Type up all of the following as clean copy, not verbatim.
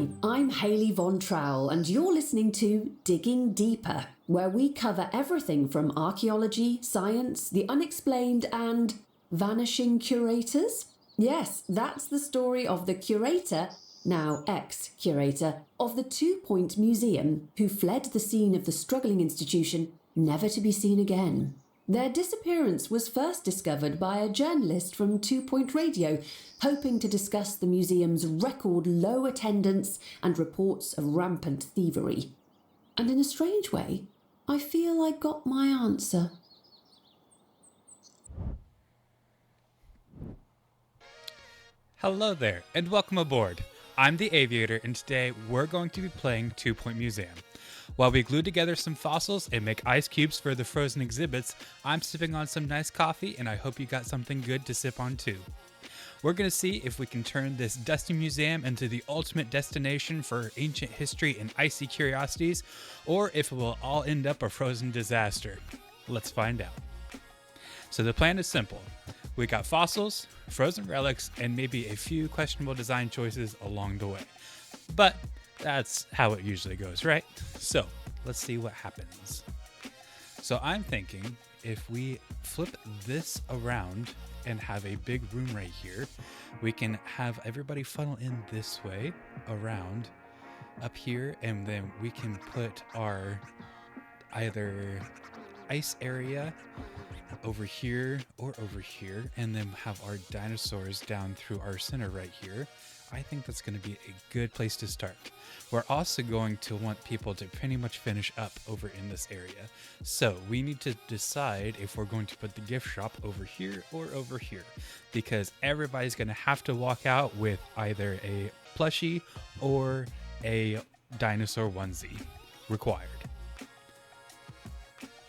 Hi, I'm Hayley Von Trowell, and you're listening to Digging Deeper, where we cover everything from archaeology, science, the unexplained, and vanishing curators. Yes, that's the story of the curator, now ex-curator, of the 2 Point Museum, who fled the scene of the struggling institution, never to be seen again. Their disappearance was first discovered by a journalist from 2 Point Radio, hoping to discuss the museum's record low attendance and reports of rampant thievery. And in a strange way, I feel I got my answer. Hello there, and welcome aboard. I'm the Aviator, and today we're going to be playing 2 Point Museum. While we glue together some fossils and make ice cubes for the frozen exhibits, I'm sipping on some nice coffee, and I hope you got something good to sip on too. We're going to see if we can turn this dusty museum into the ultimate destination for ancient history and icy curiosities, or if it will all end up a frozen disaster. Let's find out. So the plan is simple. We got fossils, frozen relics, and maybe a few questionable design choices along the way. But that's how it usually goes, right? So let's see what happens. So I'm thinking if we flip this around and have a big room right here, we can have everybody funnel in this way around up here, and then we can put our either ice area over here or over here, and then have our dinosaurs down through our center right here. I think that's going to be a good place to start. We're also going to want people to pretty much finish up over in this area. So we need to decide if we're going to put the gift shop over here or over here, because everybody's going to have to walk out with either a plushie or a dinosaur onesie required.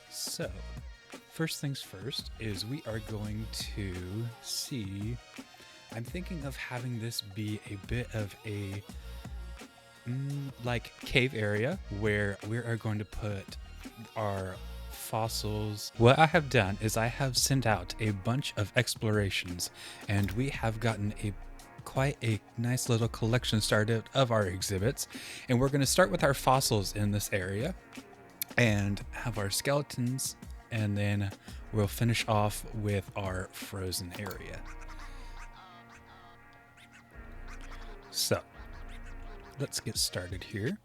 So first things first is we are going to see, I'm thinking of having this be a bit of a like cave area where we are going to put our fossils. What I have done is I have sent out a bunch of explorations, and we have gotten quite a nice little collection started of our exhibits, and we're going to start with our fossils in this area and have our skeletons, and then we'll finish off with our frozen area. So let's get started here.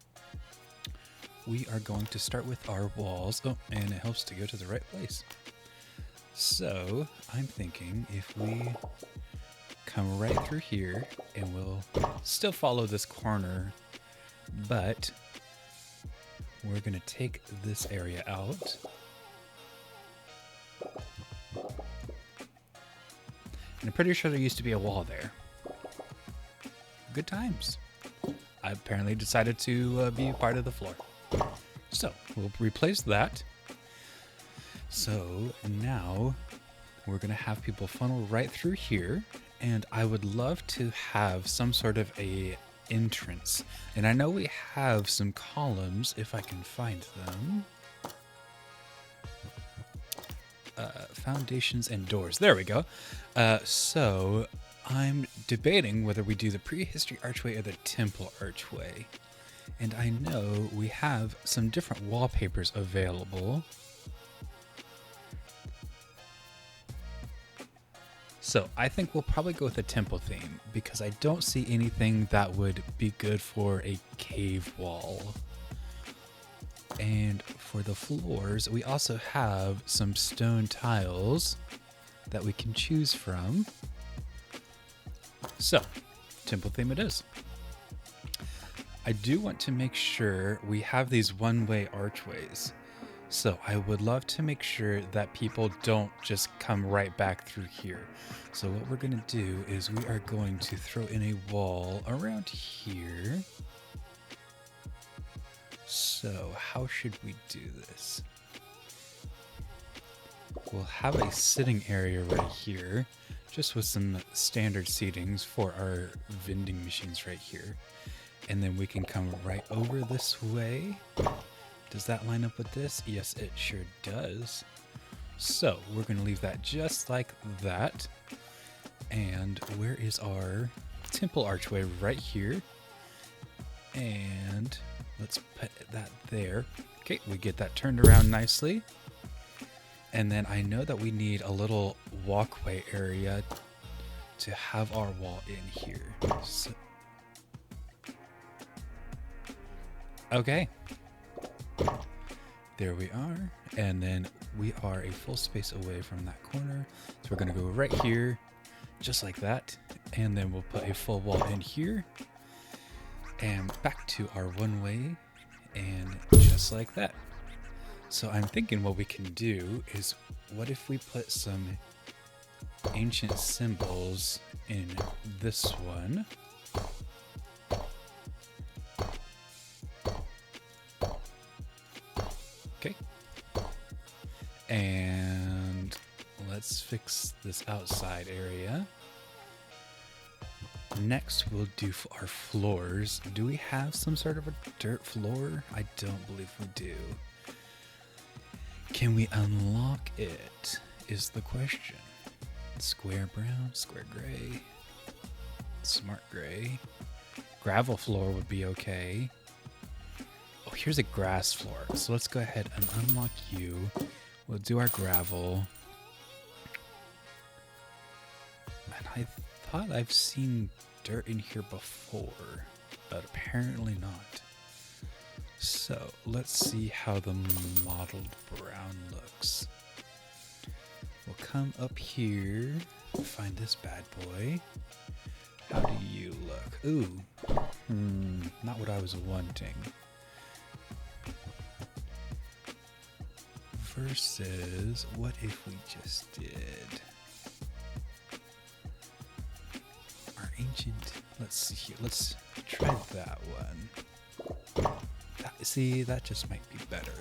We are going to start with our walls. Oh, and it helps to go to the right place. So I'm thinking if we come right through here, and we'll still follow this corner, but we're going to take this area out. And I'm pretty sure there used to be a wall there. Good times. I apparently decided to be part of the floor. So we'll replace that. So now we're going to have people funnel right through here. And I would love to have some sort of a entrance. And I know we have some columns, if I can find them. Foundations and doors. There we go. So I'm debating whether we do the prehistory archway or the temple archway. And I know we have some different wallpapers available. So I think we'll probably go with the temple theme, because I don't see anything that would be good for a cave wall. And for the floors, we also have some stone tiles that we can choose from. So, temple theme it is. I do want to make sure we have these one-way archways. So I would love to make sure that people don't just come right back through here. So what we're going to do is we are going to throw in a wall around here. So how should we do this? We'll have a sitting area right here, just with some standard seatings for our vending machines right here. And then we can come right over this way. Does that line up with this? Yes, it sure does. So we're going to leave that just like that. And where is our temple archway? Right here. And let's put that there. Okay, we get that turned around nicely. And then I know that we need a little walkway area to have our wall in here. So, okay. There we are. And then we are a full space away from that corner. So we're going to go right here, just like that. And then we'll put a full wall in here. And back to our one way. And just like that. So I'm thinking what we can do is, what if we put some ancient symbols in this one? Okay. And let's fix this outside area. Next, we'll do our floors. Do we have some sort of a dirt floor? I don't believe we do. Can we unlock it, is the question. Square brown, square gray, smart gray. Gravel floor would be okay. Oh, here's a grass floor. So let's go ahead and unlock you. We'll do our gravel. And I thought I've seen dirt in here before, but apparently not. So let's see how the mottled brown looks. We'll come up here, find this bad boy. How do you look? Ooh, not what I was wanting. Versus, what if we just did our ancient, let's see here, let's try that one. See, that just might be better.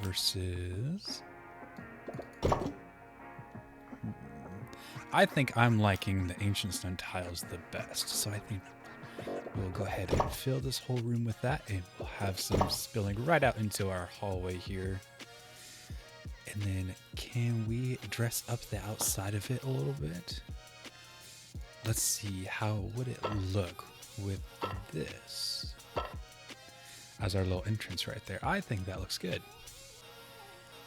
Versus, I think I'm liking the ancient stone tiles the best, so I think we'll go ahead and fill this whole room with that, and we'll have some spilling right out into our hallway here. And then can we dress up the outside of it a little bit? Let's see, how would it look with this as our little entrance right there? I think that looks good.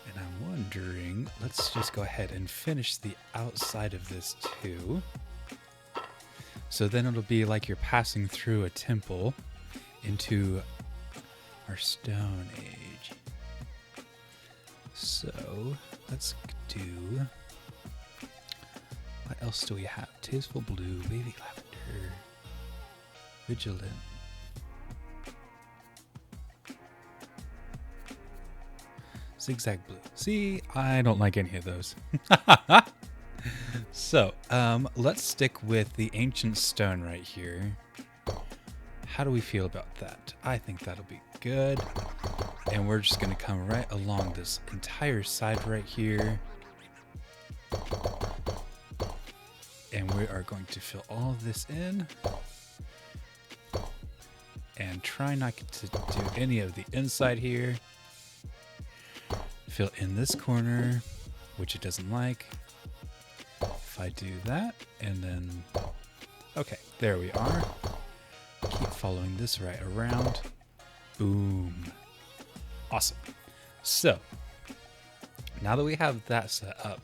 And I'm wondering, let's just go ahead and finish the outside of this too. So then it'll be like you're passing through a temple into our Stone Age. So let's do, what else do we have? Tasteful blue, baby lavender, vigilant. Zigzag blue. See, I don't like any of those. So, let's stick with the ancient stone right here. How do we feel about that? I think that'll be good. And we're just gonna come right along this entire side right here. And we are going to fill all of this in. And try not to do any of the inside here. Fill in this corner, which it doesn't like. If I do that, and then, okay, there we are. Keep following this right around. Boom. Awesome. So, now that we have that set up,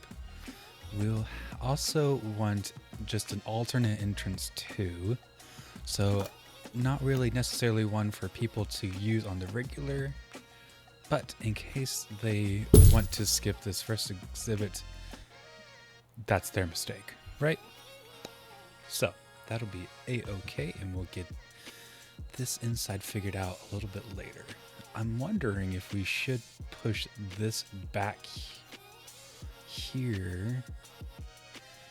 we'll also want just an alternate entrance too. So, not really necessarily one for people to use on the regular, but in case they want to skip this first exhibit, that's their mistake, right? So that'll be a-okay, and we'll get this inside figured out a little bit later. I'm wondering if we should push this back here.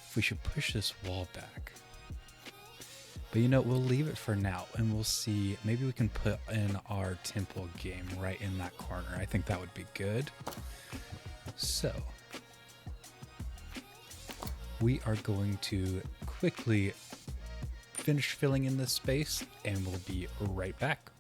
If we should push this wall back. But you know, we'll leave it for now, and we'll see. Maybe we can put in our temple game right in that corner. I think that would be good. So we are going to quickly finish filling in this space, and we'll be right back.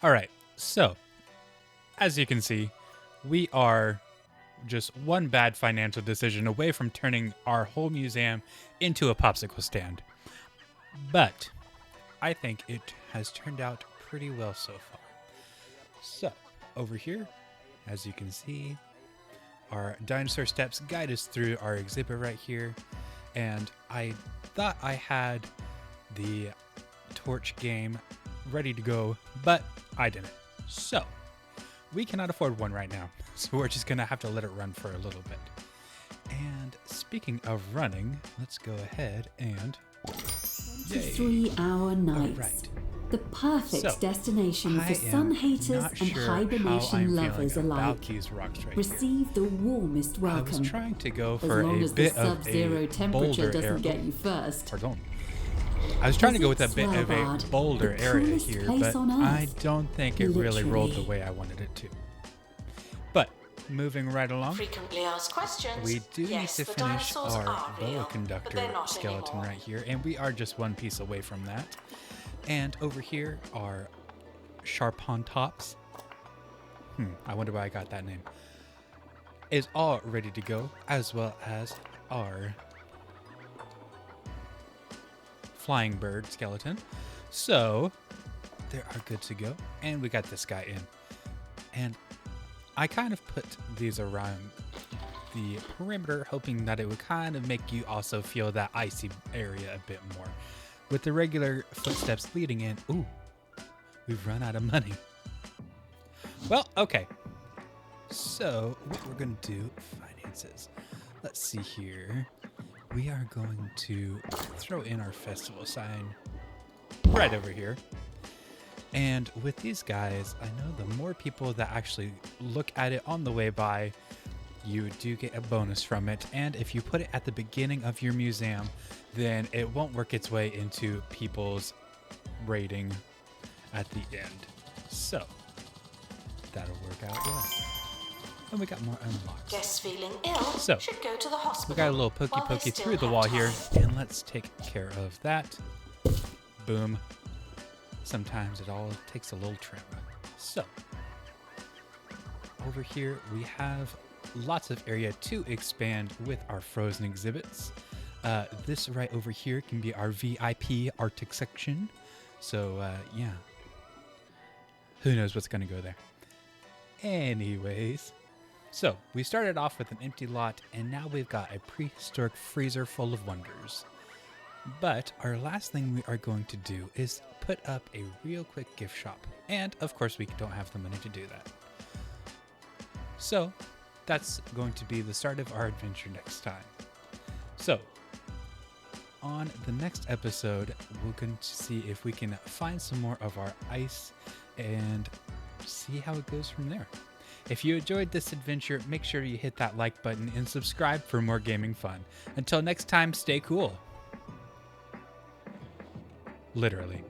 All right, so as you can see, we are just one bad financial decision away from turning our whole museum into a popsicle stand. But I think it has turned out pretty well so far. So, over here, as you can see, our dinosaur steps guide us through our exhibit right here. And I thought I had the torch game ready to go, but I didn't. So, we cannot afford one right now. So we're just gonna have to let it run for a little bit. And speaking of running, let's go ahead and... 23-hour nights. Right. The perfect So, destination I for sun am haters not and sure how hibernation I'm lovers feeling alike. about these rocks right here. Receive the warmest I was welcome. trying to go As for long a as the bit of sub-zero a temperature boulder doesn't area. get you first. Pardon. I was trying to go with a Visit bit of a Svalbard, boulder the area coolest here, place but on I Earth. don't think it really rolled the Literally. way I wanted it to. But moving right along, Frequently asked questions. we do Yes, need to the finish dinosaurs our are boa real, but conductor they're not skeleton anymore. right here, and we are just one piece away from that. And over here are Sharpontops. I wonder why I got that name. Is all ready to go, as well as our flying bird skeleton. So they are good to go, and we got this guy in. And I kind of put these around the perimeter, hoping that it would kind of make you also feel that icy area a bit more. With the regular footsteps leading in, ooh, we've run out of money. Well, okay. So what we're gonna do, finances. Let's see here. We are going to throw in our festival sign right over here. And with these guys, I know the more people that actually look at it on the way by, you do get a bonus from it. And if you put it at the beginning of your museum, then it won't work its way into people's rating at the end. So that'll work out well. And we got more unlocks. Guests feeling ill So, should go to the hospital. We got a little pokey while they pokey still through the have wall time. here, and let's take care of that. Boom. Sometimes it all takes a little trim. So, over here we have lots of area to expand with our frozen exhibits. This right over here can be our VIP Arctic section. So, yeah. Who knows what's going to go there. Anyways, so we started off with an empty lot, and now we've got a prehistoric freezer full of wonders. But our last thing we are going to do is put up a real quick gift shop. And of course we don't have the money to do that. So that's going to be the start of our adventure next time. So on the next episode, we're going to see if we can find some more of our ice and see how it goes from there. If you enjoyed this adventure, make sure you hit that like button and subscribe for more gaming fun. Until next time, stay cool. Literally.